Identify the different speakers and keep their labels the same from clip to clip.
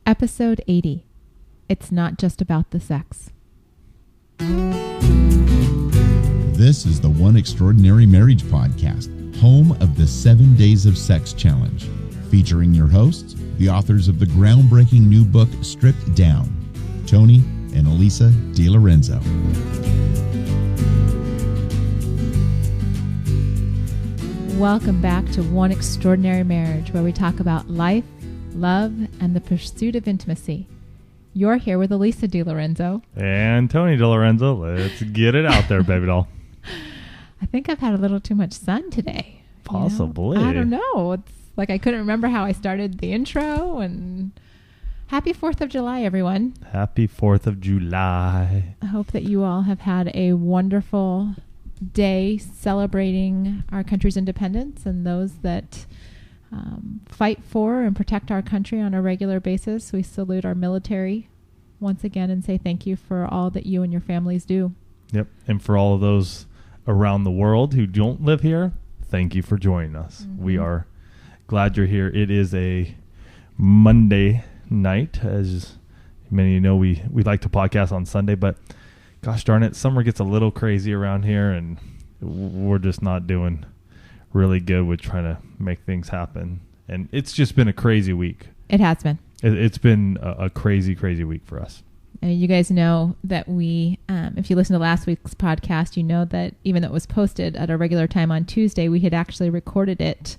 Speaker 1: Episode 80. It's not just about the sex.
Speaker 2: This is the One Extraordinary Marriage Podcast, home of the 7 Days of Sex Challenge, featuring your hosts, the authors of the groundbreaking new book, Stripped Down, Tony and Elisa DiLorenzo.
Speaker 1: Welcome back to One Extraordinary Marriage, where we talk about life, love, and the pursuit of intimacy. You're here with Elisa DiLorenzo.
Speaker 3: And Tony DiLorenzo. Let's get it out there, baby doll.
Speaker 1: I think I've had a little too much sun today.
Speaker 3: Possibly.
Speaker 1: You know? I don't know. It's like I couldn't remember how I started the intro. And happy 4th of July, everyone.
Speaker 3: Happy 4th of July.
Speaker 1: I hope that you all have had a wonderful day celebrating our country's independence and those that fight for and protect our country on a regular basis. We salute our military once again and say thank you for all that you and your families do.
Speaker 3: Yep. And for all of those around the world who don't live here, thank you for joining us. Mm-hmm. We are glad you're here. It is a Monday night. As many of you know, we like to podcast on Sunday, but gosh darn it, summer gets a little crazy around here, and we're just not doing really good with trying to make things happen. And it's just been a crazy week.
Speaker 1: It has been.
Speaker 3: It's been a crazy, crazy week for us.
Speaker 1: And you guys know that we, if you listen to last week's podcast, you know that even though it was posted at a regular time on Tuesday, we had actually recorded it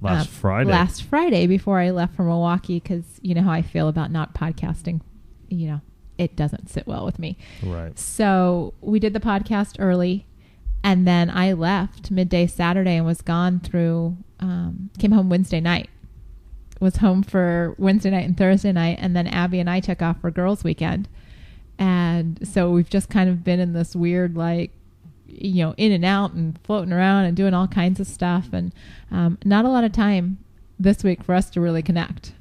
Speaker 3: last
Speaker 1: Friday before I left for Milwaukee, because you know how I feel about not podcasting. You know, it doesn't sit well with me.
Speaker 3: Right.
Speaker 1: So we did the podcast early, and then I left midday Saturday and was gone through, came home Wednesday night. Was home for Wednesday night and Thursday night, and then Abby and I took off for girls' weekend. And so we've just kind of been in this weird, like, you know, in and out and floating around and doing all kinds of stuff. And not a lot of time this week for us to really connect.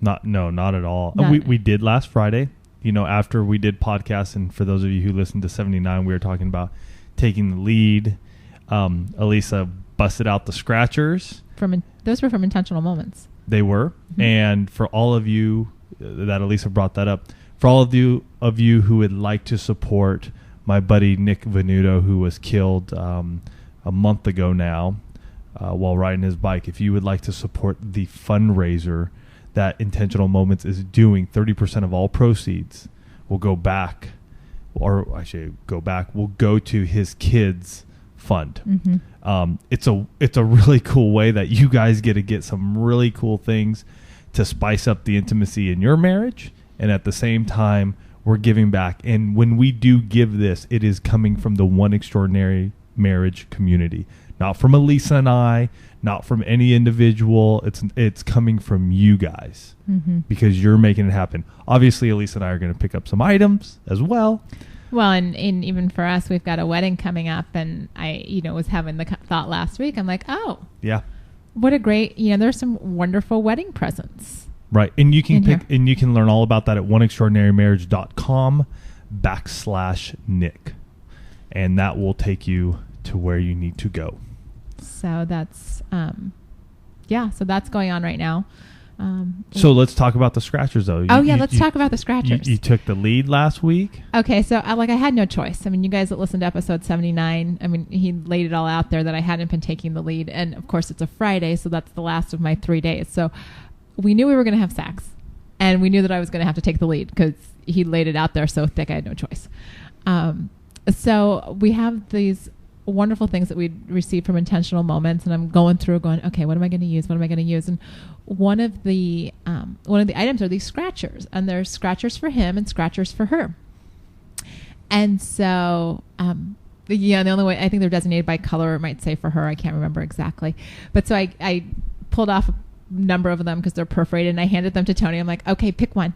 Speaker 1: Not
Speaker 3: at all. We did last Friday, you know, after we did podcasts. And for those of you who listened to 79, we were talking about taking the lead. Elisa busted out the scratchers.
Speaker 1: Those were from Intentional Moments.
Speaker 3: They were. Mm-hmm. And for all of you that Elisa brought that up, for all of you who would like to support my buddy Nick Venuto, who was killed a month ago now while riding his bike, if you would like to support the fundraiser that Intentional Moments is doing, 30% of all proceeds will go back, or I should go back, will go to his kids' fund. Mm-hmm. It's a really cool way that you guys get some really cool things to spice up the intimacy in your marriage, and at the same time we're giving back. And when we do give this, it is coming from the One Extraordinary Marriage community, not from Elisa and I, not from any individual. It's coming from you guys, mm-hmm. because you're making it happen. Obviously, Elisa and I are going to pick up some items as well.
Speaker 1: Well, and even for us, we've got a wedding coming up, and I, was having the thought last week. I'm like, oh,
Speaker 3: yeah,
Speaker 1: what a great, there's some wonderful wedding presents.
Speaker 3: Right, and you can pick, and you can learn all about that at oneextraordinarymarriage.com/Nick, and that will take you to where you need to go.
Speaker 1: So that's, so that's going on right now.
Speaker 3: So let's talk about the scratchers, though.
Speaker 1: Let's talk about the scratchers.
Speaker 3: You took the lead last week.
Speaker 1: Okay, so I had no choice. I mean, you guys that listened to episode 79, I mean, he laid it all out there that I hadn't been taking the lead. And, of course, it's a Friday, so that's the last of my 3 days. So we knew we were going to have sex, and we knew that I was going to have to take the lead because he laid it out there so thick I had no choice. So we have these wonderful things that we received from Intentional Moments, and I'm going through okay, what am I going to use? And one of the items are these scratchers, and there's scratchers for him and scratchers for her. And so the only way, I think they're designated by color, it might say for her, I can't remember exactly, but so I pulled off a number of them because they're perforated, and I handed them to Tony. I'm like, okay, pick one.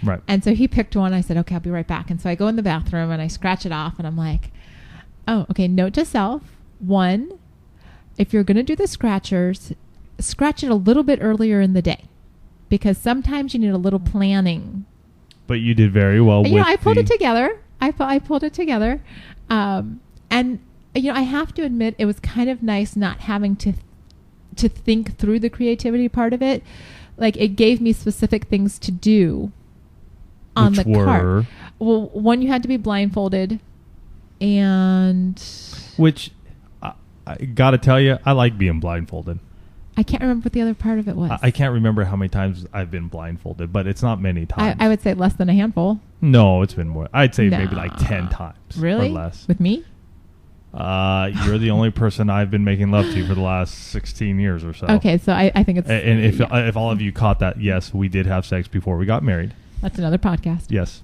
Speaker 3: Right.
Speaker 1: And so he picked one. I said, okay, I'll be right back. And so I go in the bathroom and I scratch it off, and I'm like, oh, okay, note to self. 1, if you're going to do the scratchers, scratch it a little bit earlier in the day, because sometimes you need a little planning.
Speaker 3: But you did very well.
Speaker 1: I pulled it together. I pulled it together. And, I have to admit, it was kind of nice not having to think through the creativity part of it. like it gave me specific things to do on
Speaker 3: Which
Speaker 1: the
Speaker 3: were?
Speaker 1: cart. Well, one, you had to be blindfolded, and
Speaker 3: Which I got to tell you, I like being blindfolded.
Speaker 1: I can't remember what the other part of it was.
Speaker 3: I can't remember how many times I've been blindfolded, but it's not many times.
Speaker 1: I would say less than a handful.
Speaker 3: No, it's been more. I'd say
Speaker 1: No.
Speaker 3: maybe like 10 times.
Speaker 1: Really?
Speaker 3: Or less.
Speaker 1: With me?
Speaker 3: You're the only person I've been making love to for the last 16 years or so.
Speaker 1: Okay, so I think it's...
Speaker 3: And if all of you caught that, yes, we did have sex before we got married.
Speaker 1: That's another podcast.
Speaker 3: Yes.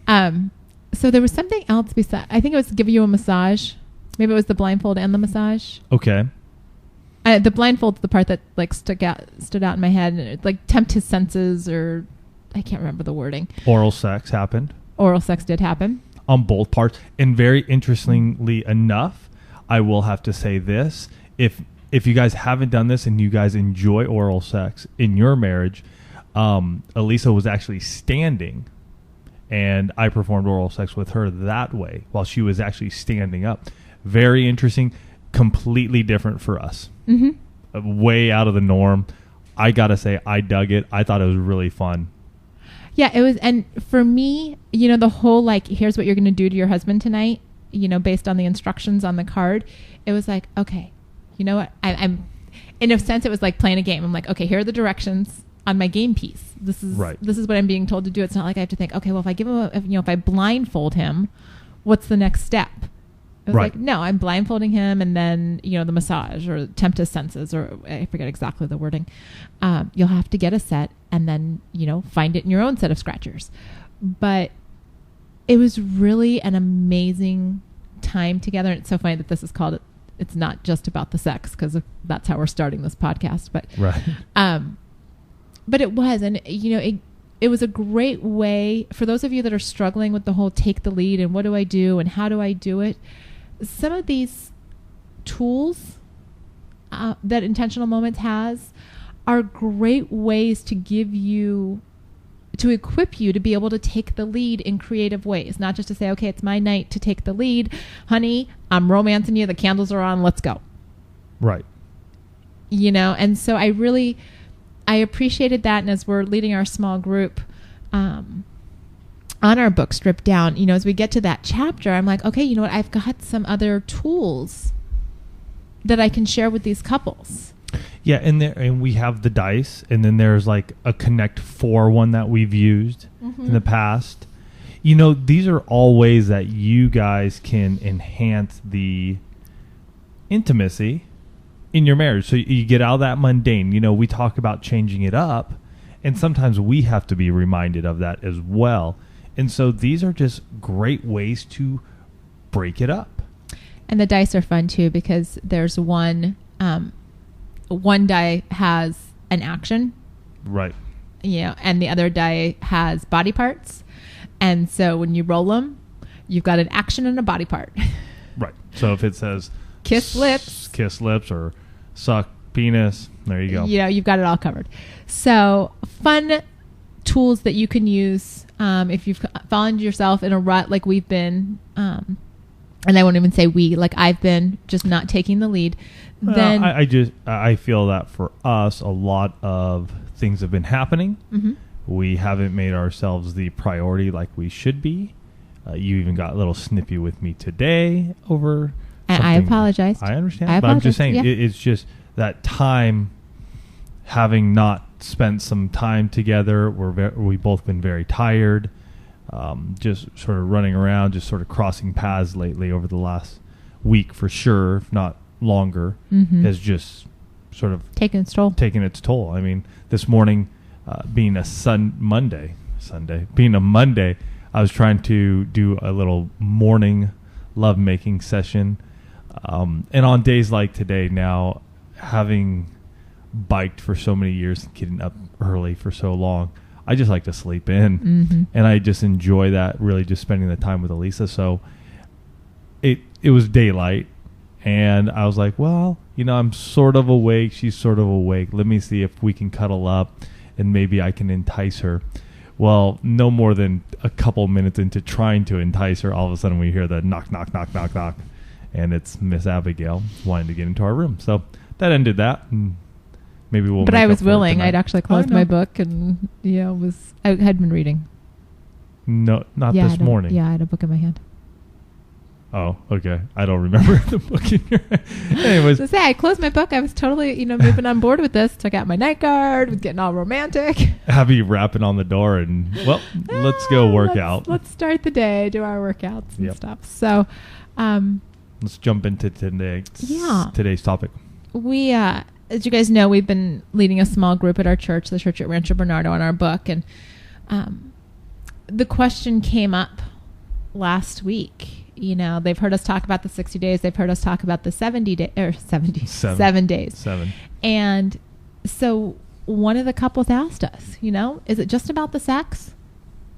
Speaker 1: So there was something else besides... I think it was give you a massage. Maybe it was the blindfold and the massage.
Speaker 3: Okay.
Speaker 1: The blindfold's the part that like stood out in my head, and it like tempt his senses, or I can't remember the wording.
Speaker 3: Oral sex happened.
Speaker 1: Oral sex did happen.
Speaker 3: On both parts. And very interestingly enough, I will have to say this. If you guys haven't done this and you guys enjoy oral sex in your marriage, Elisa was actually standing, and I performed oral sex with her that way while she was actually standing up. Very interesting. Completely different for us. Mm-hmm. Way out of the norm. I gotta say, I dug it. I thought it was really fun.
Speaker 1: Yeah, it was. And for me, the whole like, here's what you're going to do to your husband tonight, based on the instructions on the card. It was like, okay, you know what? I'm in a sense, it was like playing a game. I'm like, okay, here are the directions on my game piece. This is what I'm being told to do. It's not like I have to think, okay, well, if I give him, if I blindfold him, what's the next step? It was like, no, I'm blindfolding him, and then, the massage or tempt his senses, or I forget exactly the wording. You'll have to get a set and then, find it in your own set of scratchers. But it was really an amazing time together. And it's so funny that this is called, it's not just about the sex, because that's how we're starting this podcast. But, but it was, and, it was a great way for those of you that are struggling with the whole take the lead and what do I do and how do I do it. Some of these tools that Intentional Moments has are great ways to equip you to be able to take the lead in creative ways. Not just to say, okay, it's my night to take the lead. Honey, I'm romancing you. The candles are on. Let's go.
Speaker 3: Right.
Speaker 1: And so I appreciated that. And as we're leading our small group, on our book Stripped Down, as we get to that chapter, I'm like, okay, you know what? I've got some other tools that I can share with these couples.
Speaker 3: Yeah, and we have the dice, and then there's like a Connect 4 one that we've used in the past. These are all ways that you guys can enhance the intimacy in your marriage. So you get out of that mundane. We talk about changing it up, and sometimes we have to be reminded of that as well. And so these are just great ways to break it up.
Speaker 1: And the dice are fun too, because there's one die has an action.
Speaker 3: Right.
Speaker 1: And the other die has body parts. And so when you roll them, you've got an action and a body part.
Speaker 3: Right. So if it says
Speaker 1: kiss lips or
Speaker 3: suck penis, there you go.
Speaker 1: You've got it all covered. So fun tools that you can use if you've fallen yourself in a rut like we've been, and I won't even say we, like I've been just not taking the lead. Then
Speaker 3: I feel that for us, a lot of things have been happening. Mm-hmm. We haven't made ourselves the priority like we should be. You even got a little snippy with me today over.
Speaker 1: And I apologize.
Speaker 3: I understand, but I'm just saying it's just that time, having not spent some time together. We've both been very tired, just sort of running around, just sort of crossing paths lately over the last week for sure, if not longer, has just sort of taken its toll. I mean, this morning, being a Monday, I was trying to do a little morning lovemaking session. And on days like today now, having biked for so many years and getting up early for so long, I just like to sleep in. And I just enjoy that, really just spending the time with Elisa. So it was daylight, and I was like, well, I'm sort of awake, she's sort of awake, let me see if we can cuddle up and maybe I can entice her. Well, no more than a couple minutes into trying to entice her, all of a sudden we hear the knock, knock, knock, knock, knock, and it's Miss Abigail wanting to get into our room. So that ended that, and maybe we'll.
Speaker 1: But
Speaker 3: make
Speaker 1: I
Speaker 3: up
Speaker 1: was
Speaker 3: for it
Speaker 1: willing.
Speaker 3: tonight.
Speaker 1: I'd actually closed my book and I had been reading.
Speaker 3: No, not this morning.
Speaker 1: Yeah, I had a book in my hand.
Speaker 3: Oh, okay. I don't remember the book in your hand. Anyways.
Speaker 1: So I closed my book. I was totally, moving on board with this. Took out my night guard. Was getting all romantic.
Speaker 3: Have you rapping on the door and, let's go work out.
Speaker 1: Let's start the day, do our workouts and stuff. So,
Speaker 3: let's jump into today's topic.
Speaker 1: We, as you guys know, we've been leading a small group at our church, the church at Rancho Bernardo, on our book. And the question came up last week. They've heard us talk about the 60 days. They've heard us talk about the 7 days.
Speaker 3: 7. And
Speaker 1: so one of the couples asked us, is it just about the sex?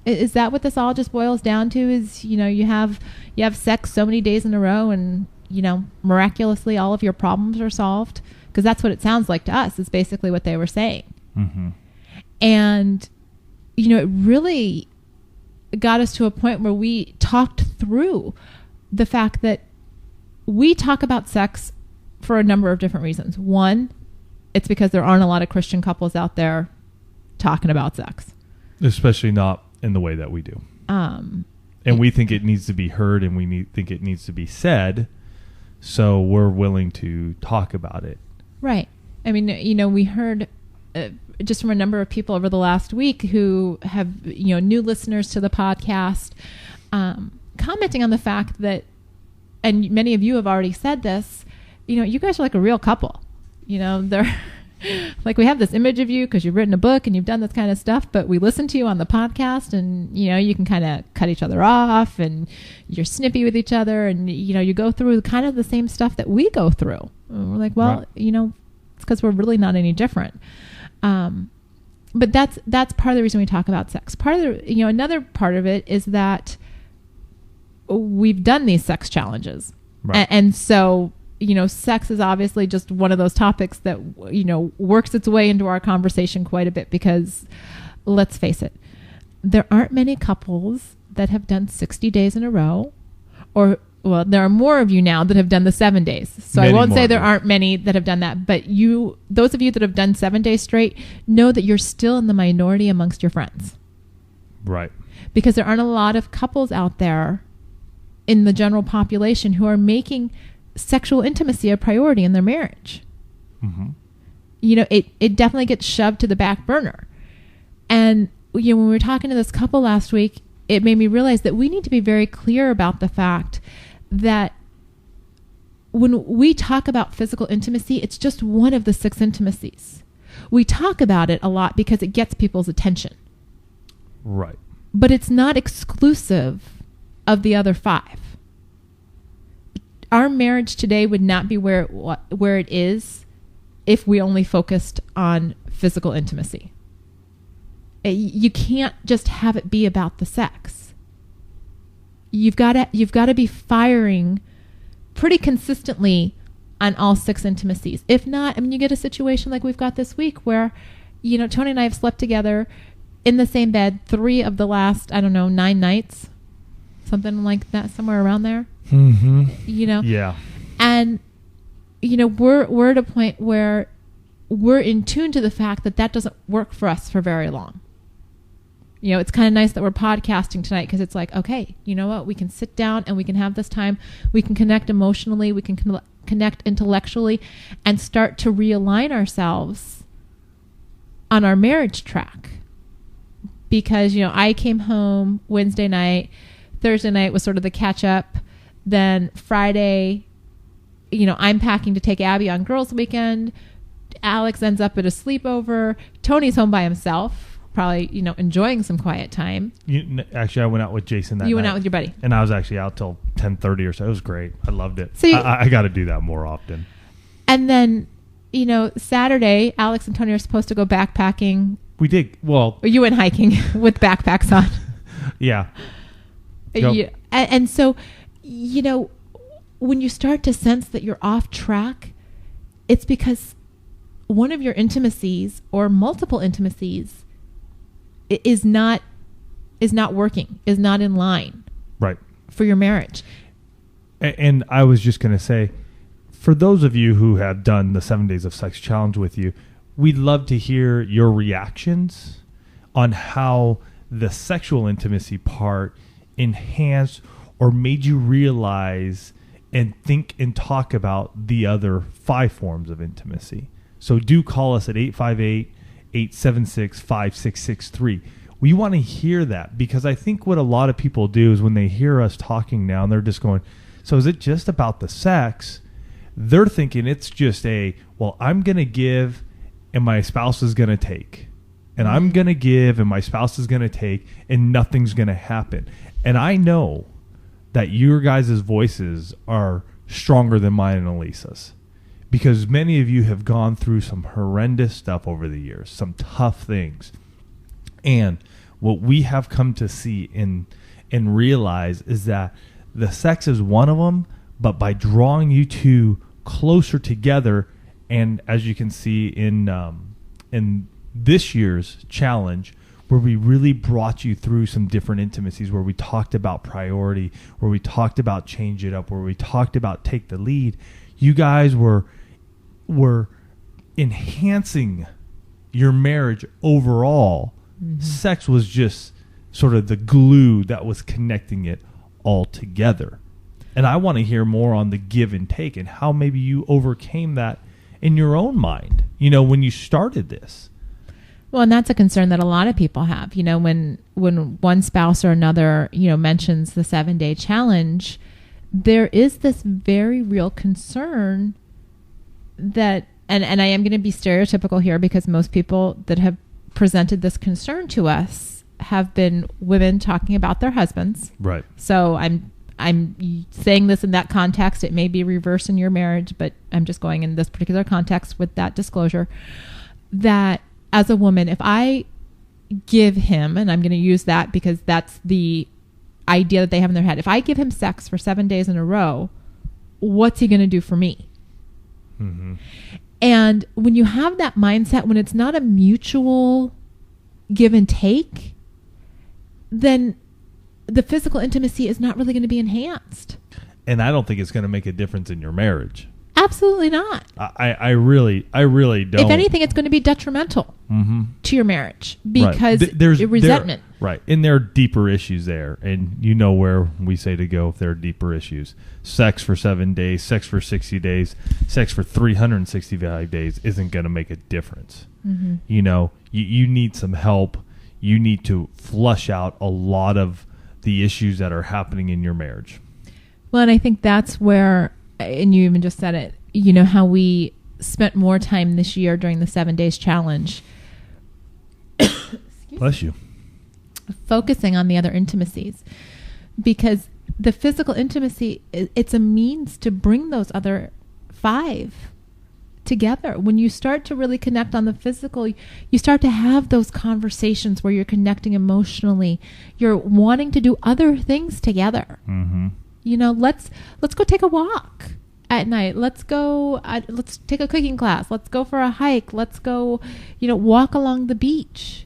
Speaker 1: Is that what this all just boils down to? Is, you have sex so many days in a row and, miraculously all of your problems are solved? Because that's what it sounds like to us. Is basically what they were saying.
Speaker 3: Mm-hmm.
Speaker 1: And, it really got us to a point where we talked through the fact that we talk about sex for a number of different reasons. One, it's because there aren't a lot of Christian couples out there talking about sex.
Speaker 3: Especially not in the way that we do. And we think it needs to be heard and think it needs to be said. So we're willing to talk about it.
Speaker 1: Right. I mean, we heard just from a number of people over the last week who have, new listeners to the podcast, commenting on the fact that, and many of you have already said this, you guys are like a real couple. They're like, we have this image of you because you've written a book and you've done this kind of stuff, but we listen to you on the podcast and, you can kind of cut each other off and you're snippy with each other and, you go through kind of the same stuff that we go through. And we're like, well,
Speaker 3: right.
Speaker 1: It's because we're really not any different. But that's part of the reason we talk about sex. Part of the, another part of it is that we've done these sex challenges.
Speaker 3: Right.
Speaker 1: And so, sex is obviously just one of those topics that, works its way into our conversation quite a bit because let's face it, there aren't many couples that have done 60 days in a row there are more of you now that have done the 7 days. So I won't say there aren't many that have done that, but those of you that have done 7 days straight know that you're still in the minority amongst your friends.
Speaker 3: Right.
Speaker 1: Because there aren't a lot of couples out there in the general population who are making sexual intimacy a priority in their marriage.
Speaker 3: Mm-hmm.
Speaker 1: It definitely gets shoved to the back burner. And, when we were talking to this couple last week, it made me realize that we need to be very clear about the fact that when we talk about physical intimacy, it's just one of the 6 intimacies. We talk about it a lot because it gets people's attention.
Speaker 3: Right.
Speaker 1: But it's not exclusive of the other 5. Our marriage today would not be where it is if we only focused on physical intimacy. You can't just have it be about the sex. You've got to be firing pretty consistently on all 6 intimacies. If not, you get a situation like we've got this week where, Tony and I have slept together in the same bed 3 of the last, 9 nights, something like that, somewhere around there.
Speaker 3: Mm-hmm.
Speaker 1: Yeah. And, we're at a point where we're in tune to the fact that doesn't work for us for very long. It's kind of nice that we're podcasting tonight because it's like, okay, you know what? We can sit down and we can have this time. We can connect emotionally. We can connect intellectually and start to realign ourselves on our marriage track. Because, I came home Wednesday night. Thursday night was sort of the catch up. Then Friday, I'm packing to take Abby on girls' weekend. Alex ends up at a sleepover. Tony's home by himself. Probably, enjoying some quiet time.
Speaker 3: Actually, I went out with Jason that night.
Speaker 1: You went out with your buddy.
Speaker 3: And I was actually out till 10:30 or so. It was great. I loved it.
Speaker 1: So
Speaker 3: I got to do that more often.
Speaker 1: And then, Saturday, Alex and Tony are supposed to go backpacking.
Speaker 3: We did. Well.
Speaker 1: You went hiking with backpacks on.
Speaker 3: Yeah.
Speaker 1: And so, when you start to sense that you're off track, it's because one of your intimacies or multiple intimacies is not working, is not in line.
Speaker 3: Right.
Speaker 1: For your marriage.
Speaker 3: And I was just going to say, for those of you who have done the 7 days of sex challenge with you, we'd love to hear your reactions on how the sexual intimacy part enhanced or made you realize and think and talk about the other 5 forms of intimacy. So do call us at 858-876-5663. We want to hear that, because I think what a lot of people do is when they hear us talking now and they're just going, so is it just about the sex? They're thinking it's just I'm going to give and my spouse is going to take. And I'm going to give and my spouse is going to take and nothing's going to happen. And I know that your guys' voices are stronger than mine and Elisa's, because many of you have gone through some horrendous stuff over the years, some tough things. And what we have come to see and realize is that the sex is one of them, but by drawing you two closer together, and as you can see in this year's challenge, where we really brought you through some different intimacies, where we talked about priority, where we talked about change it up, where we talked about take the lead. You guys were enhancing your marriage overall. Mm-hmm. Sex was just sort of the glue that was connecting it all together. And I want to hear more on the give and take and how maybe you overcame that in your own mind, when you started this.
Speaker 1: Well, and that's a concern that a lot of people have. When one spouse or another, mentions the 7-day challenge, there is this very real concern that, and I am going to be stereotypical here, because most people that have presented this concern to us have been women talking about their husbands.
Speaker 3: Right.
Speaker 1: So I'm saying this in that context. It may be reverse in your marriage, but I'm just going in this particular context with that disclosure, that as a woman, if I give him, and I'm going to use that because that's the idea that they have in their head, if I give him sex for 7 days in a row, what's he going to do for me? Mm-hmm. And when you have that mindset, when it's not a mutual give and take, then the physical intimacy is not really going to be enhanced.
Speaker 3: And I don't think it's going to make a difference in your marriage.
Speaker 1: Absolutely not.
Speaker 3: I really don't.
Speaker 1: If anything, it's going to be detrimental to your marriage, because
Speaker 3: there's
Speaker 1: resentment.
Speaker 3: Right. And there are deeper issues there. And you know where we say to go if there are deeper issues. Sex for 7 days, sex for 60 days, sex for 365 days isn't going to make a difference. Mm-hmm. You need some help. You need to flush out a lot of the issues that are happening in your marriage.
Speaker 1: Well, and I think that's where, and you even just said it, how we spent more time this year during the 7 days challenge.
Speaker 3: Bless you.
Speaker 1: Focusing on the other intimacies, because the physical intimacy, it's a means to bring those other 5 together. When you start to really connect on the physical, you start to have those conversations where you're connecting emotionally. You're wanting to do other things together. Mm-hmm. Let's go take a walk at night. Let's take a cooking class. Let's go for a hike. Let's go, walk along the beach.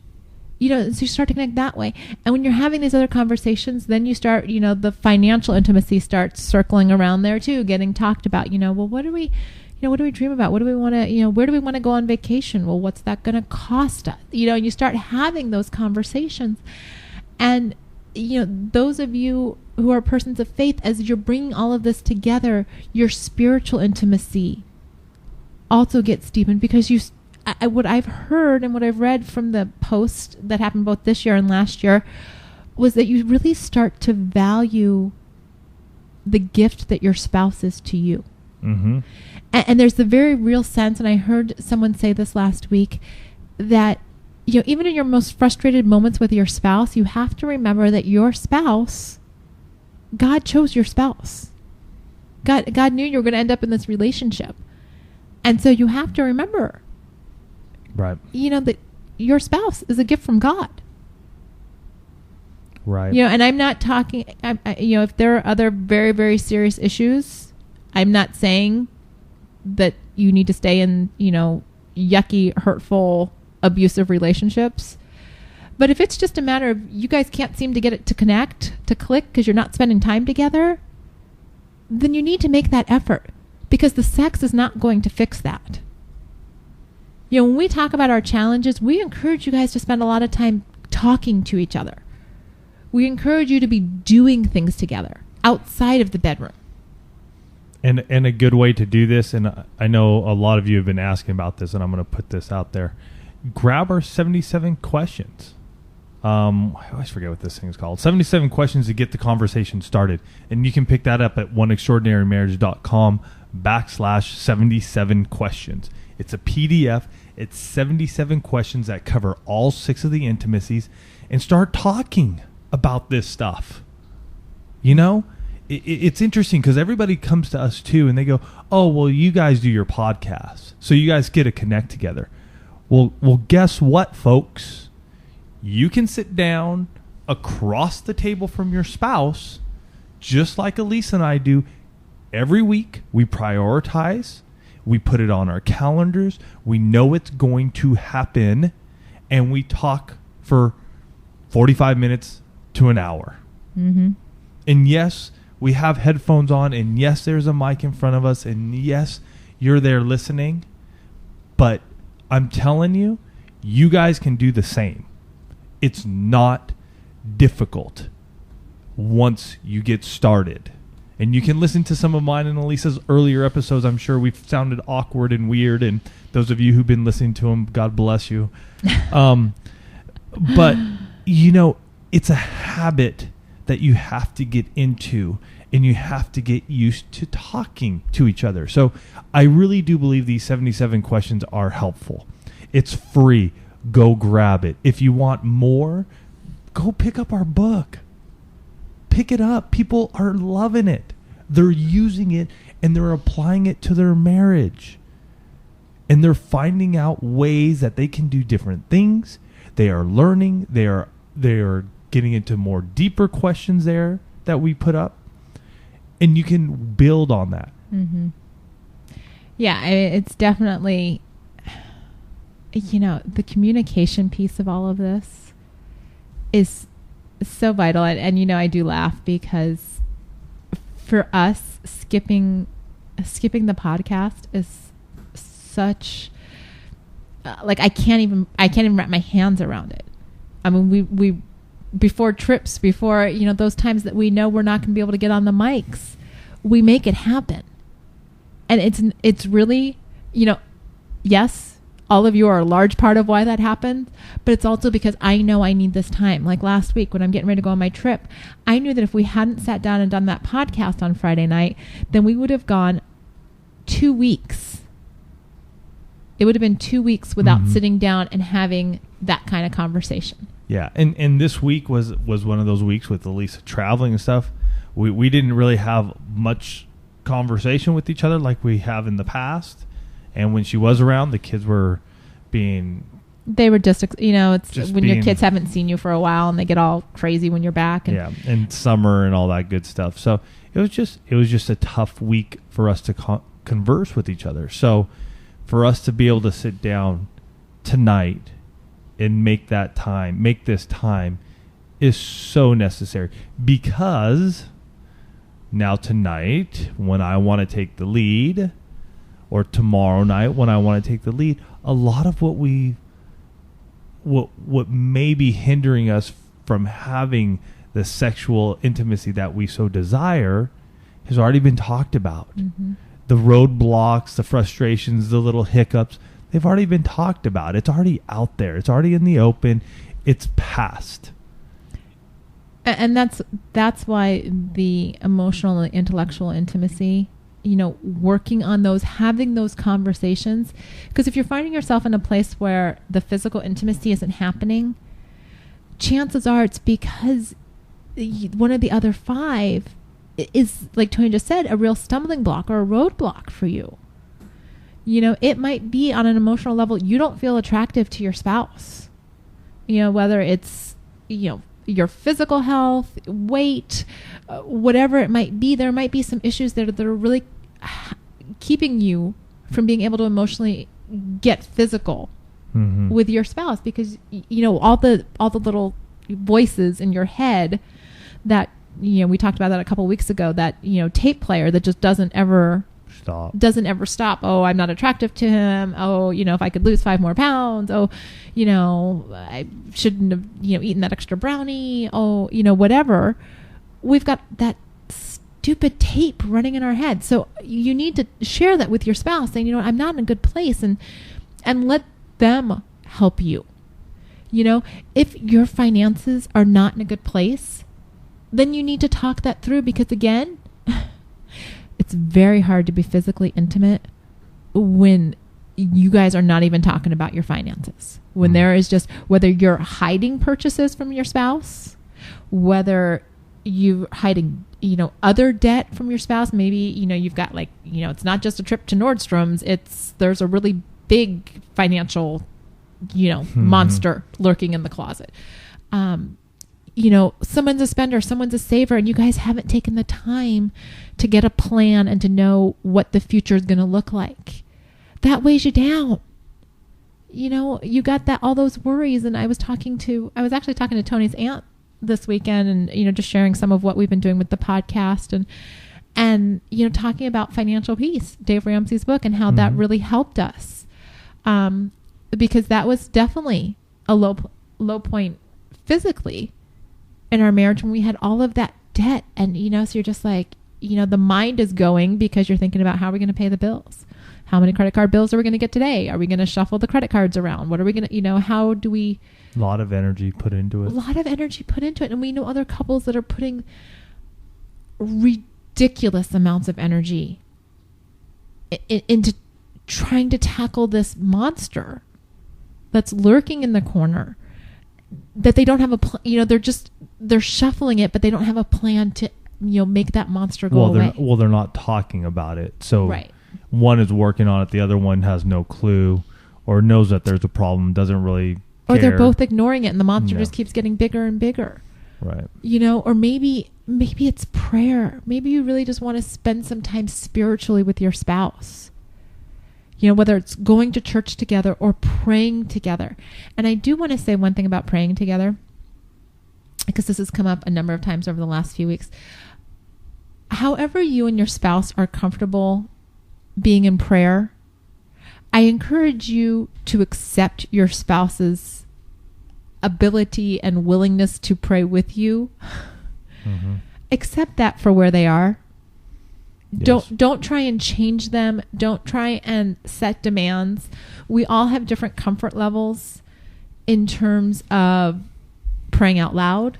Speaker 1: So you start to connect that way. And when you're having these other conversations, then you start, the financial intimacy starts circling around there too, getting talked about. Well, what do we dream about? What do we want to, where do we want to go on vacation? Well, what's that going to cost us? And you start having those conversations. And, those of you who are persons of faith, as you're bringing all of this together, your spiritual intimacy also gets deepened, because what I've heard and what I've read from the post that happened both this year and last year was that you really start to value the gift that your spouse is to you. Mm-hmm. And there's the very real sense, and I heard someone say this last week, that even in your most frustrated moments with your spouse, you have to remember that your spouse, God chose your spouse. God knew you were going to end up in this relationship. And so you have to remember,
Speaker 3: right,
Speaker 1: that your spouse is a gift from God.
Speaker 3: Right.
Speaker 1: And I'm not talking, if there are other very, very serious issues, I'm not saying that you need to stay in, yucky, hurtful, abusive relationships. But if it's just a matter of you guys can't seem to get it to connect, to click, because you're not spending time together, then you need to make that effort, because the sex is not going to fix that. You know, when we talk about our challenges, we encourage you guys to spend a lot of time talking to each other. We encourage you to be doing things together outside of the bedroom.
Speaker 3: And a good way to do this, and I know a lot of you have been asking about this, and I'm going to put this out there. Grab our 77 questions. I always forget what this thing is called. 77 questions to get the conversation started. And you can pick that up at oneextraordinarymarriage.com/77 questions. It's a PDF. It's 77 questions that cover all 6 of the intimacies, and start talking about this stuff. You know, it's interesting because everybody comes to us too and they go, oh, well, you guys do your podcast, so you guys get to connect together. Well, guess what, folks? You can sit down across the table from your spouse, just like Elise and I do. Every week, we prioritize. We put it on our calendars. We know it's going to happen. And we talk for 45 minutes to an hour.
Speaker 1: Mm-hmm.
Speaker 3: And yes, we have headphones on. And yes, there's a mic in front of us. And yes, you're there listening. But I'm telling you, you guys can do the same. It's not difficult once you get started. And you can listen to some of mine and Elisa's earlier episodes. I'm sure we've sounded awkward and weird. And those of you who've been listening to them, God bless you. But, you know, it's a habit that you have to get into. And you have to get used to talking to each other. So I really do believe these 77 questions are helpful. It's free. Go grab it. If you want more, go pick up our book. Pick it up. People are loving it. They're using it and they're applying it to their marriage. And they're finding out ways that they can do different things. They are learning. They are getting into more deeper questions there that we put up. And you can build on that.
Speaker 1: Mm-hmm. Yeah, it's definitely, you know, the communication piece of all of this is so vital. And you know, I do laugh because for us, skipping the podcast is such, like, I can't even wrap my hands around it. I mean, we before trips, before, you know, those times that we know we're not going to be able to get on the mics, we make it happen. And it's really, you know, yes, all of you are a large part of why that happened, but it's also because I know I need this time. Like last week when I'm getting ready to go on my trip, I knew that if we hadn't sat down and done that podcast on Friday night, then we would have gone 2 weeks. It would have been 2 weeks without sitting down and having that kind of conversation.
Speaker 3: Yeah, and this week was one of those weeks with Elisa traveling and stuff. We didn't really have much conversation with each other like we have in the past. And when she was around, the kids were being...
Speaker 1: They were just, you know, it's just when your kids haven't seen you for a while and they get all crazy when you're back. And
Speaker 3: yeah, and summer and all that good stuff. So it was just a tough week for us to converse with each other. So for us to be able to sit down tonight and make this time is so necessary, because now tonight when I want to take the lead, or tomorrow night when I want to take the lead, a lot of what may be hindering us from having the sexual intimacy that we so desire has already been talked about. Mm-hmm. The roadblocks, the frustrations, the little hiccups, they've already been talked about. It's already out there. It's already in the open. It's past.
Speaker 1: And that's why the emotional and intellectual intimacy, you know, working on those, having those conversations. Because if you're finding yourself in a place where the physical intimacy isn't happening, chances are it's because one of the other 5 is, like Tony just said, a real stumbling block or a roadblock for you. You know, it might be on an emotional level, you don't feel attractive to your spouse. You know, whether it's, you know, your physical health, weight, whatever it might be, there might be some issues that are really keeping you from being able to emotionally get physical with your spouse, because, you know, all the little voices in your head that, you know, we talked about that a couple of weeks ago, that, you know, tape player that just doesn't ever
Speaker 3: stop.
Speaker 1: Doesn't ever stop. Oh, I'm not attractive to him. Oh, if I could lose 5 more pounds. Oh, I shouldn't have, eaten that extra brownie. Oh, whatever. We've got that stupid tape running in our head. So you need to share that with your spouse, saying, I'm not in a good place, and let them help you. If your finances are not in a good place, then you need to talk that through, because again, it's very hard to be physically intimate when you guys are not even talking about your finances. When there is just, whether you're hiding purchases from your spouse, whether you're hiding, other debt from your spouse. Maybe, you've got it's not just a trip to Nordstrom's. There's a really big financial, monster lurking in the closet. Someone's a spender, someone's a saver, and you guys haven't taken the time to get a plan and to know what the future is going to look like. That weighs you down. You got all those worries. And I was actually talking to Tony's aunt this weekend, and, just sharing some of what we've been doing with the podcast, and talking about Financial Peace, Dave Ramsey's book, and how that really helped us. Because that was definitely a low point physically in our marriage, when we had all of that debt. And, so you're just like, the mind is going, because you're thinking about, how are we going to pay the bills? How many credit card bills are we going to get today? Are we going to shuffle the credit cards around? What are we going to, how do we...
Speaker 3: A lot of energy put into it.
Speaker 1: And we know other couples that are putting ridiculous amounts of energy into trying to tackle this monster that's lurking in the corner, that they don't have a they're shuffling it, but they don't have a plan to, make that monster go away.
Speaker 3: They're not talking about it. So
Speaker 1: right.
Speaker 3: One is working on it. The other one has no clue, or knows that there's a problem, doesn't really care.
Speaker 1: Or they're both ignoring it, and the monster just keeps getting bigger and bigger.
Speaker 3: Right.
Speaker 1: Or maybe it's prayer. Maybe you really just want to spend some time spiritually with your spouse. Whether it's going to church together or praying together. And I do want to say one thing about praying together, because this has come up a number of times over the last few weeks. However you and your spouse are comfortable being in prayer, I encourage you to accept your spouse's ability and willingness to pray with you. Mm-hmm. Accept that for where they are. Yes. Don't try and change them. Don't try and set demands. We all have different comfort levels in terms of praying out loud,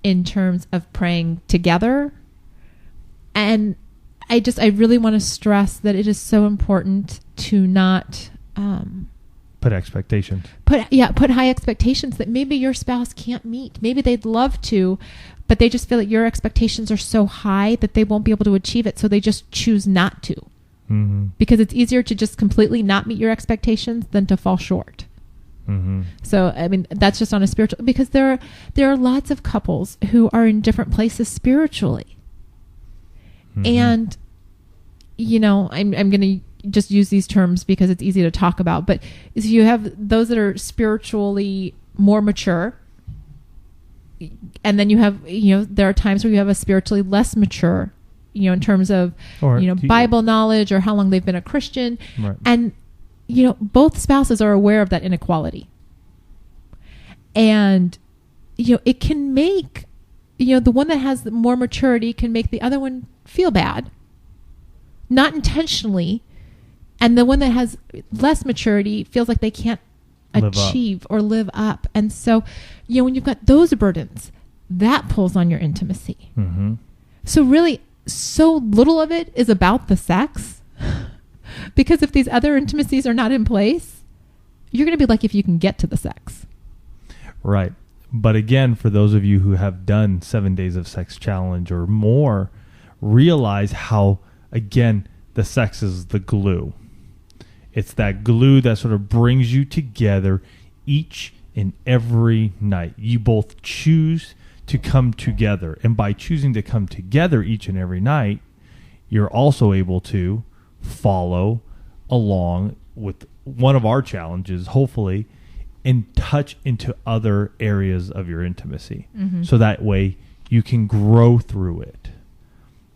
Speaker 1: in terms of praying together. And I really want to stress that it is so important to not
Speaker 3: put expectations.
Speaker 1: Put high expectations that maybe your spouse can't meet. Maybe they'd love to, but they just feel that your expectations are so high that they won't be able to achieve it, so they just choose not to. Mm-hmm. Because it's easier to just completely not meet your expectations than to fall short. Mm-hmm. So, that's just on a spiritual, because there are lots of couples who are in different places spiritually. Mm-hmm. And, I'm going to just use these terms because it's easy to talk about, but if you have those that are spiritually more mature, and then you have, there are times where you have a spiritually less mature, in terms of, Bible knowledge or how long they've been a Christian. Right. And, both spouses are aware of that inequality. And, it can make, the one that has more maturity can make the other one feel bad, not intentionally. And the one that has less maturity feels like they can't achieve or live up. And so, when you've got those burdens, that pulls on your intimacy. Mm-hmm. So really, so little of it is about the sex, because if these other intimacies are not in place, you're going to be lucky if you can get to the sex.
Speaker 3: Right. But again, for those of you who have done 7 Days of Sex Challenge or more, realize how, again, the sex is the glue. It's that glue that sort of brings you together each and every night. You both choose to come together. And by choosing to come together each and every night, you're also able to follow along with one of our challenges, hopefully, and touch into other areas of your intimacy. Mm-hmm. So that way you can grow through it.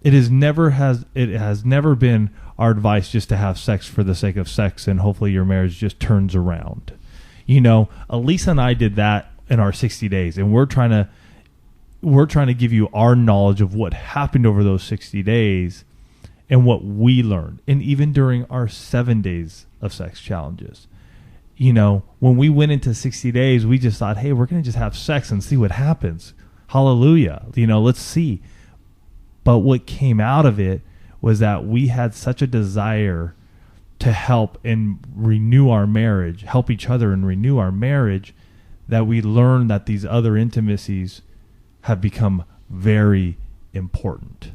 Speaker 3: It has never been our advice just to have sex for the sake of sex and hopefully your marriage just turns around. Elisa and I did that in our 60 days, and we're trying to give you our knowledge of what happened over those 60 days and what we learned. And even during our 7 days of sex challenges, when we went into 60 days, we just thought, hey, we're going to just have sex and see what happens. Hallelujah. Let's see. But what came out of it was that we had such a desire to help and renew our marriage, help each other and renew our marriage, that we learned that these other intimacies have become very important.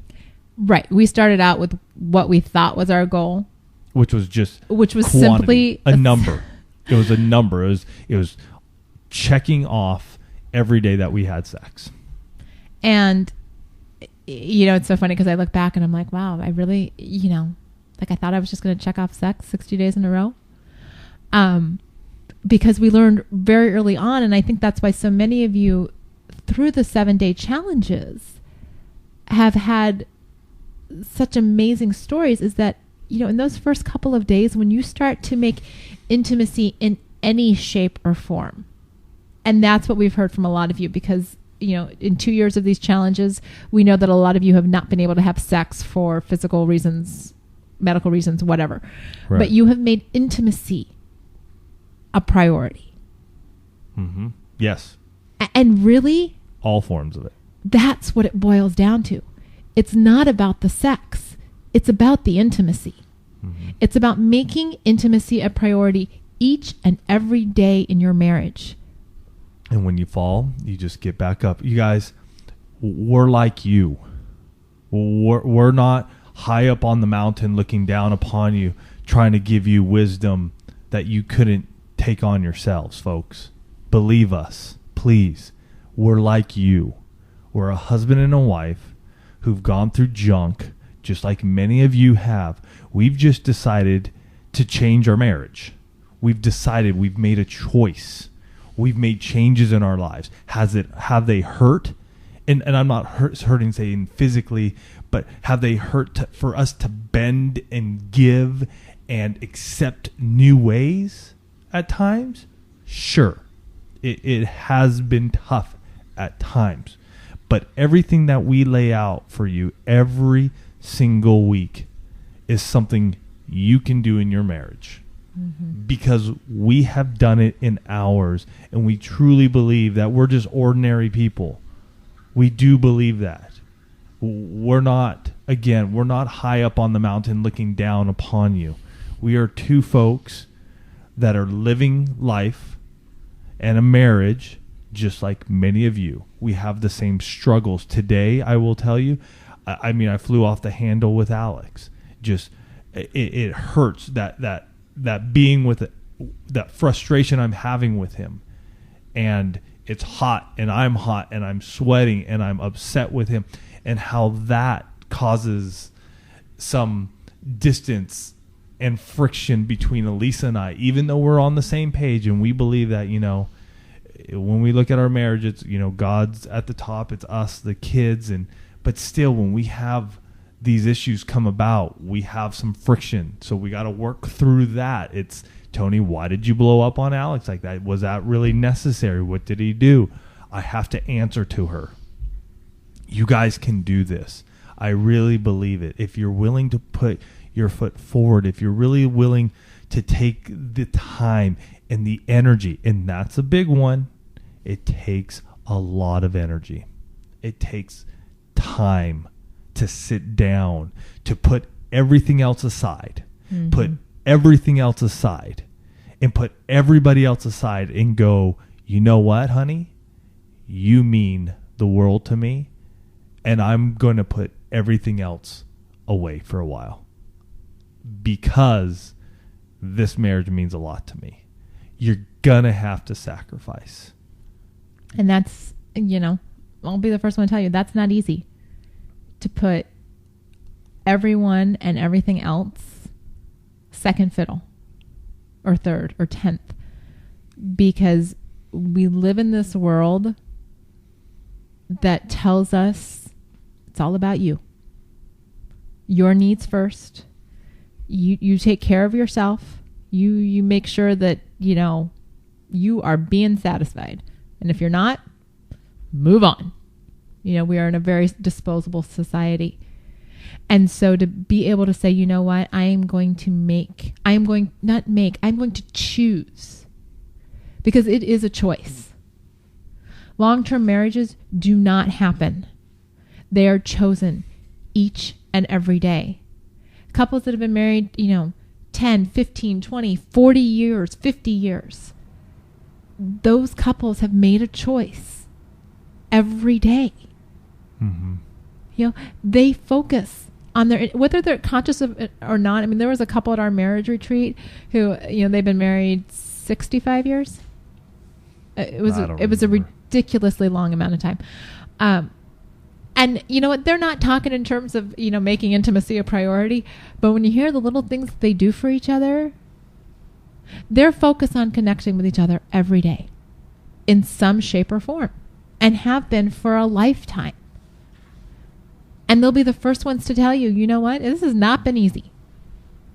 Speaker 1: Right. We started out with what we thought was our goal,
Speaker 3: which was quantity,
Speaker 1: simply
Speaker 3: a number. It was a number. It was checking off every day that we had sex.
Speaker 1: And it's so funny because I look back and I'm like, wow, I really, I thought I was just going to check off sex 60 days in a row. Because we learned very early on, and I think that's why so many of you through the 7-day challenges have had such amazing stories, is that, in those first couple of days, when you start to make intimacy in any shape or form, and that's what we've heard from a lot of you, because in 2 years of these challenges, we know that a lot of you have not been able to have sex for physical reasons, medical reasons, whatever. Right. But you have made intimacy a priority.
Speaker 3: Mm-hmm. Yes.
Speaker 1: And really,
Speaker 3: all forms of it.
Speaker 1: That's what it boils down to. It's not about the sex. It's about the intimacy. Mm-hmm. It's about making intimacy a priority each and every day in your marriage.
Speaker 3: And when you fall, you just get back up. You guys, we're like you. We're not high up on the mountain looking down upon you, trying to give you wisdom that you couldn't take on yourselves, folks. Believe us, please. We're like you. We're a husband and a wife who've gone through junk, just like many of you have. We've just decided to change our marriage. We've decided, we've made a choice. We've made changes in our lives. Have they hurt? And I'm not hurting saying physically, but have they hurt for us to bend and give and accept new ways at times? Sure. It has been tough at times. But everything that we lay out for you every single week is something you can do in your marriage. Mm-hmm. Because we have done it in ours, and we truly believe that we're just ordinary people. We do believe that. We're not high up on the mountain looking down upon you. We are two folks that are living life and a marriage just like many of you. We have the same struggles. Today, I will tell you, I flew off the handle with Alex. Just, it hurts that being with it, that frustration I'm having with him, and it's hot and I'm sweating and I'm upset with him, and how that causes some distance and friction between Elisa and I, even though we're on the same page and we believe that, when we look at our marriage, it's, God's at the top, it's us, the kids, but still when we have these issues come about, we have some friction. So we got to work through that. It's, Tony, why did you blow up on Alex like that? Was that really necessary? What did he do? I have to answer to her. You guys can do this. I really believe it. If you're willing to put your foot forward, if you're really willing to take the time and the energy, and that's a big one, it takes a lot of energy. It takes time to sit down, to put everything else aside, and put everybody else aside and go, you know what, honey? You mean the world to me, and I'm going to put everything else away for a while because this marriage means a lot to me. You're going to have to sacrifice.
Speaker 1: And that's, I'll be the first one to tell you, that's not easy. To put everyone and everything else second fiddle or third or 10th, because we live in this world that tells us it's all about you. your needs first. You take care of yourself. You make sure that, you are being satisfied. And if you're not, move on. We are in a very disposable society. And so to be able to say, you know what, I'm going to choose, because it is a choice. Long-term marriages do not happen. They are chosen each and every day. Couples that have been married, 10, 15, 20, 40 years, 50 years. Those couples have made a choice every day.
Speaker 3: Mm-hmm.
Speaker 1: They focus on whether they're conscious of it or not. I mean, there was a couple at our marriage retreat who, they've been married 65 years. It was a ridiculously long amount of time. And you know what? They're not talking in terms of, making intimacy a priority. But when you hear the little things they do for each other, they're focused on connecting with each other every day in some shape or form, and have been for a lifetime. And they'll be the first ones to tell you, you know what? This has not been easy.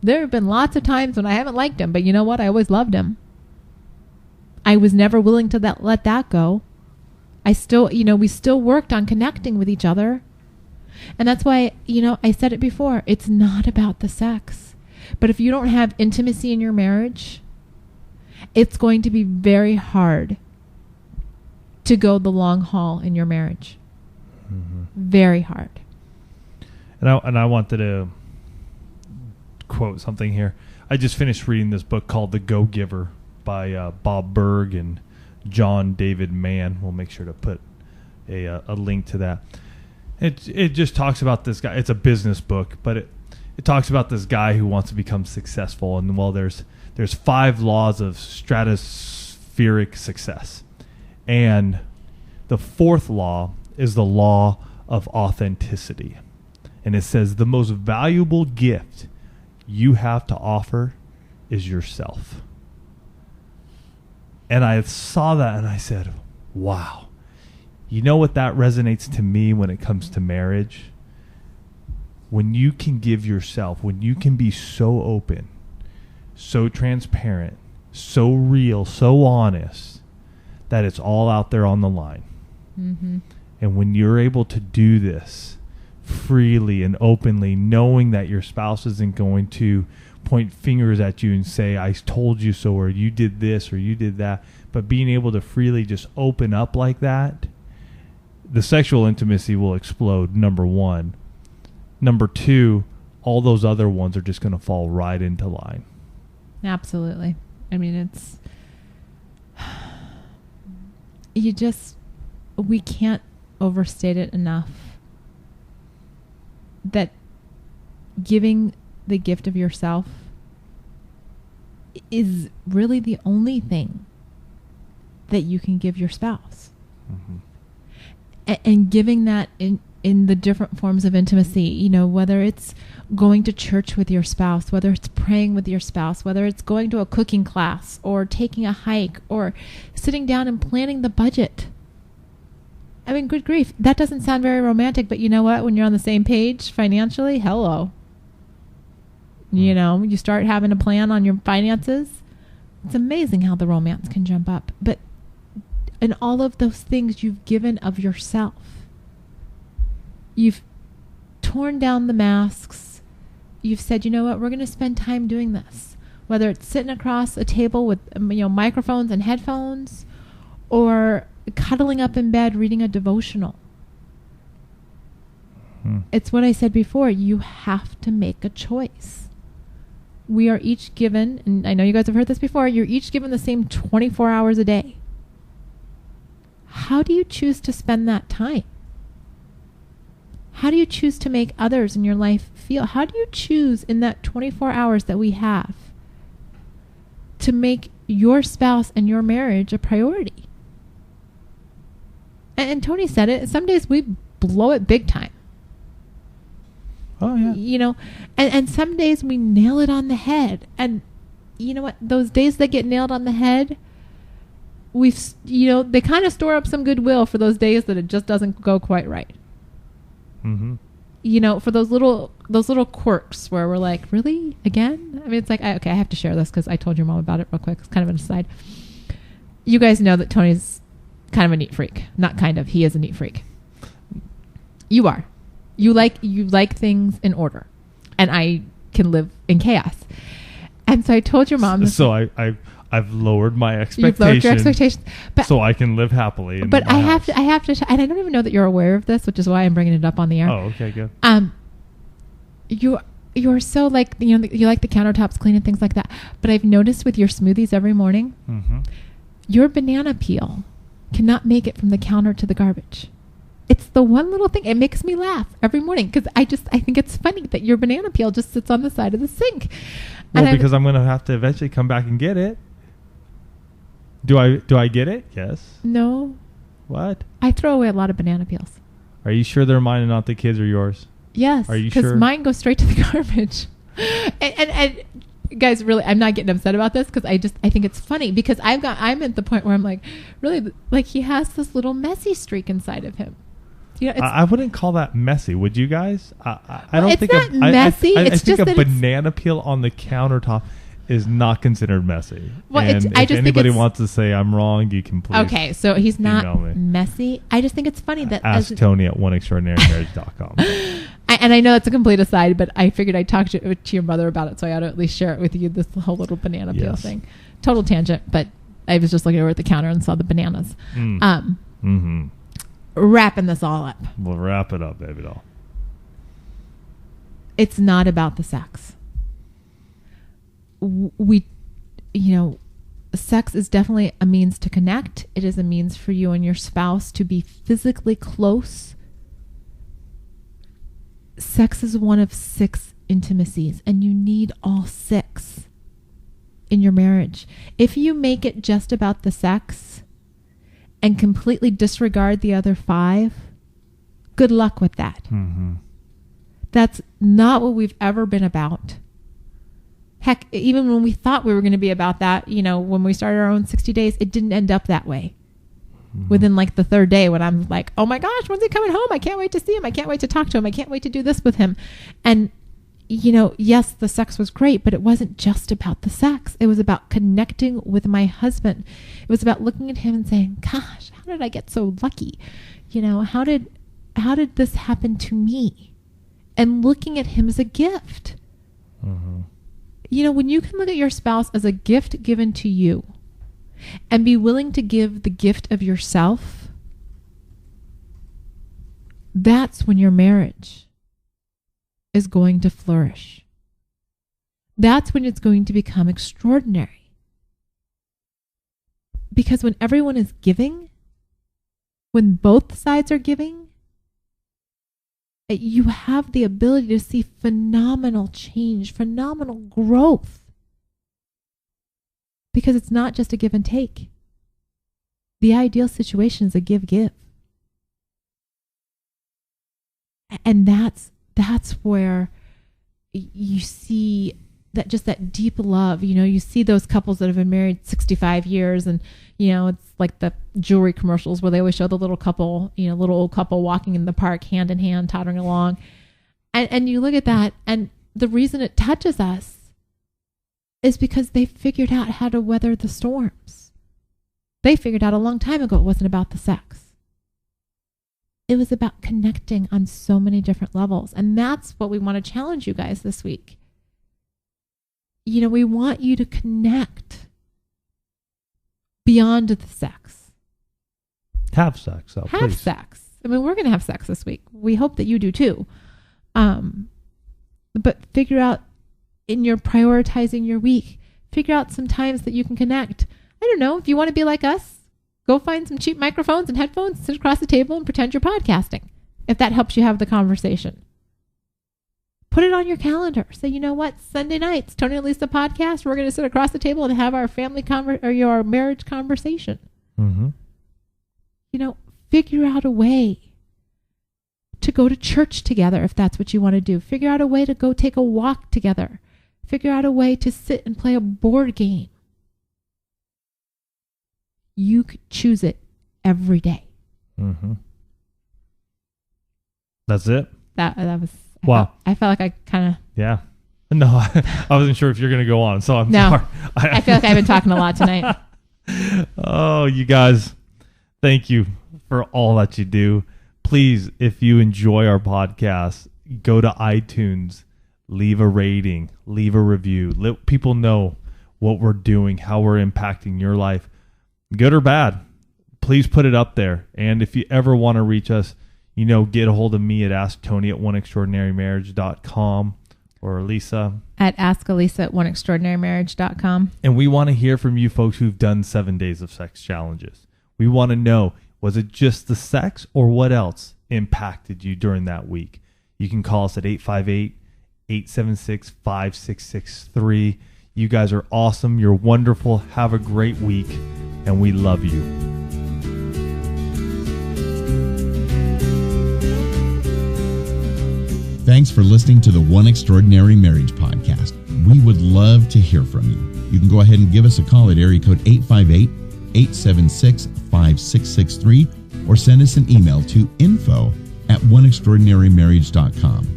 Speaker 1: There have been lots of times when I haven't liked him, but you know what? I always loved him. I was never willing to let that go. I still, we still worked on connecting with each other. And that's why, I said it before, it's not about the sex. But if you don't have intimacy in your marriage, it's going to be very hard to go the long haul in your marriage.
Speaker 3: Mm-hmm.
Speaker 1: Very hard.
Speaker 3: And I wanted to quote something here. I just finished reading this book called The Go-Giver by Bob Berg and John David Mann. We'll make sure to put a link to that. It just talks about this guy. It's a business book, but it talks about this guy who wants to become successful. And there's 5 laws of stratospheric success. And the 4th law is the law of authenticity. And it says the most valuable gift you have to offer is yourself. And I saw that and I said, wow. You know what that resonates to me when it comes to marriage? When you can give yourself, when you can be so open, so transparent, so real, so honest, that it's all out there on the line.
Speaker 1: Mm-hmm.
Speaker 3: And when you're able to do this freely and openly, knowing that your spouse isn't going to point fingers at you and say, I told you so, or you did this, or you did that, but being able to freely just open up like that, the sexual intimacy will explode, number 1. Number 2, all those other ones are just going to fall right into line.
Speaker 1: Absolutely. I mean, we can't overstate it enough that giving the gift of yourself is really the only thing that you can give your spouse. Mm-hmm. And giving that in the different forms of intimacy, whether it's going to church with your spouse, whether it's praying with your spouse, whether it's going to a cooking class or taking a hike or sitting down and planning the budget. I mean, good grief. That doesn't sound very romantic, but you know what? When you're on the same page financially, hello. You start having a plan on your finances. It's amazing how the romance can jump up. But in all of those things you've given of yourself, you've torn down the masks. You've said, you know what? We're going to spend time doing this. Whether it's sitting across a table with microphones and headphones, or cuddling up in bed reading a devotional. It's what I said before. You have to make a choice. We are each given, and I know you guys have heard this before, you're each given the same 24 hours a day. How do you choose to spend that time? How do you choose to make others in your life feel? How do you choose in that 24 hours that we have to make your spouse and your marriage a priority? And Tony said it, some days we blow it big time.
Speaker 3: Oh, yeah.
Speaker 1: And some days we nail it on the head. And you know what? Those days that get nailed on the head, they kind of store up some goodwill for those days that it just doesn't go quite right.
Speaker 3: Mm-hmm.
Speaker 1: for those little quirks where we're like, really again? I mean, it's like, I have to share this because I told your mom about it real quick. It's kind of an aside. You guys know that Tony's kind of a neat freak. Not kind of. He is a neat freak. You are. You like things in order, and I can live in chaos. And so I told your mom.
Speaker 3: So I've lowered my expectations.
Speaker 1: You've lowered your expectations, but
Speaker 3: so I can live happily.
Speaker 1: But I have to, and I don't even know that you're aware of this, which is why I'm bringing it up on the air.
Speaker 3: Oh, okay, good.
Speaker 1: You're so like, you like the countertops clean and things like that. But I've noticed with your smoothies every morning, your banana peel cannot make it from the counter to the garbage. It's the one little thing. It makes me laugh every morning because I think it's funny that your banana peel just sits on the side of the sink.
Speaker 3: Well, because I'm going to have to eventually come back and get it. Do I get it? Yes.
Speaker 1: No.
Speaker 3: What?
Speaker 1: I throw away a lot of banana peels.
Speaker 3: Are you sure they're mine and not the kids or yours?
Speaker 1: Yes.
Speaker 3: Are you sure?
Speaker 1: Because mine goes straight to the garbage. and guys, really, I'm not getting upset about this because I think it's funny because I'm at the point where I'm like, really, like he has this little messy streak inside of him.
Speaker 3: I wouldn't call that messy, would you guys? I don't think
Speaker 1: it's not messy.
Speaker 3: I
Speaker 1: It's
Speaker 3: think
Speaker 1: just
Speaker 3: a banana peel on the countertop is not considered messy.
Speaker 1: Well,
Speaker 3: and
Speaker 1: I
Speaker 3: if
Speaker 1: just
Speaker 3: anybody
Speaker 1: think
Speaker 3: wants to say I'm wrong, you can please.
Speaker 1: Okay, so he's not
Speaker 3: email me.
Speaker 1: messy. I just think it's funny that
Speaker 3: ask Tony at oneextraordinarymarriage.com.
Speaker 1: And I know it's a complete aside, but I figured I'd talk to your mother about it, so I ought to at least share it with you. This whole little banana peel thing, total tangent. But I was just looking over at the counter and saw the bananas. Wrapping this all up.
Speaker 3: We'll wrap it up, baby doll.
Speaker 1: It's not about the sex. Sex is definitely a means to connect. It is a means for you and your spouse to be physically close. Sex is one of 6 intimacies, and you need all 6 in your marriage. If you make it just about the sex and completely disregard the other 5, good luck with that. That's not what we've ever been about. Heck, even when we thought we were going to be about that, when we started our own 60 days, it didn't end up that way. Within like the 3rd day when I'm like, oh my gosh, when's he coming home? I can't wait to see him. I can't wait to talk to him. I can't wait to do this with him. And, yes, the sex was great, but it wasn't just about the sex. It was about connecting with my husband. It was about looking at him and saying, gosh, how did I get so lucky? How did this happen to me? And looking at him as a gift. When you can look at your spouse as a gift given to you and be willing to give the gift of yourself, that's when your marriage is going to flourish. That's when it's going to become extraordinary. Because when everyone is giving, when both sides are giving, you have the ability to see phenomenal change, phenomenal growth. Because it's not just a give and take. The ideal situation is a give-give. And that's where you see that deep love. You see those couples that have been married 65 years and, it's like the jewelry commercials where they always show the little couple, little old couple walking in the park hand in hand, tottering along. And you look at that, and the reason it touches us is because they figured out how to weather the storms. They figured out a long time ago it wasn't about the sex. It was about connecting on so many different levels. And that's what we want to challenge you guys this week. We want you to connect beyond the sex.
Speaker 3: Have sex.
Speaker 1: Have sex. I mean, we're going to have sex this week. We hope that you do too. But figure out in your prioritizing your week, figure out some times that you can connect. I don't know. If you want to be like us, go find some cheap microphones and headphones, sit across the table and pretend you're podcasting. If that helps you have the conversation. Put it on your calendar. Say, you know what? Sunday nights, Tony and Lisa podcast. We're going to sit across the table and have our family or your marriage conversation. Figure out a way to go to church together if that's what you want to do. Figure out a way to go take a walk together. Figure out a way to sit and play a board game. You could choose it every day.
Speaker 3: That's it.
Speaker 1: that was
Speaker 3: Wow.
Speaker 1: I felt like I kind of
Speaker 3: Yeah. No, I wasn't sure if you're going to go on, so I'm
Speaker 1: no.
Speaker 3: sorry.
Speaker 1: I feel like I've been talking a lot tonight.
Speaker 3: Oh, you guys, thank you for all that you do. Please, if you enjoy our podcast, go to iTunes, leave a rating, leave a review. Let people know what we're doing, how we're impacting your life, good or bad. Please put it up there. And if you ever want to reach us, get a hold of me at asktony@oneextraordinarymarriage.com or Lisa
Speaker 1: at askalisa@oneextraordinarymarriage.com.
Speaker 3: And we want to hear from you folks who've done 7 days of sex challenges. We want to know, was it just the sex or what else impacted you during that week? You can call us at 858-876-5663. You guys are awesome. You're wonderful. Have a great week, and we love you.
Speaker 2: Thanks for listening to the One Extraordinary Marriage podcast. We would love to hear from you. You can go ahead and give us a call at area code 858-876-5663 or send us an email to info@oneextraordinarymarriage.com.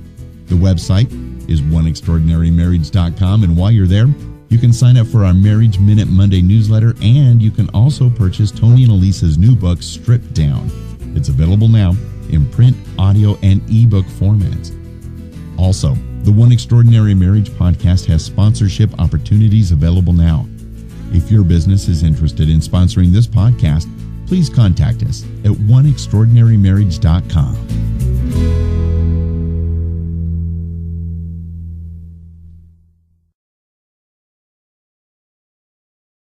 Speaker 2: The website is oneextraordinarymarriage.com, and while you're there, you can sign up for our Marriage Minute Monday newsletter, and you can also purchase Tony and Elisa's new book, Stripped Down. It's available now in print, audio, and ebook formats. Also, the One Extraordinary Marriage podcast has sponsorship opportunities available now. If your business is interested in sponsoring this podcast, please contact us at oneextraordinarymarriage.com.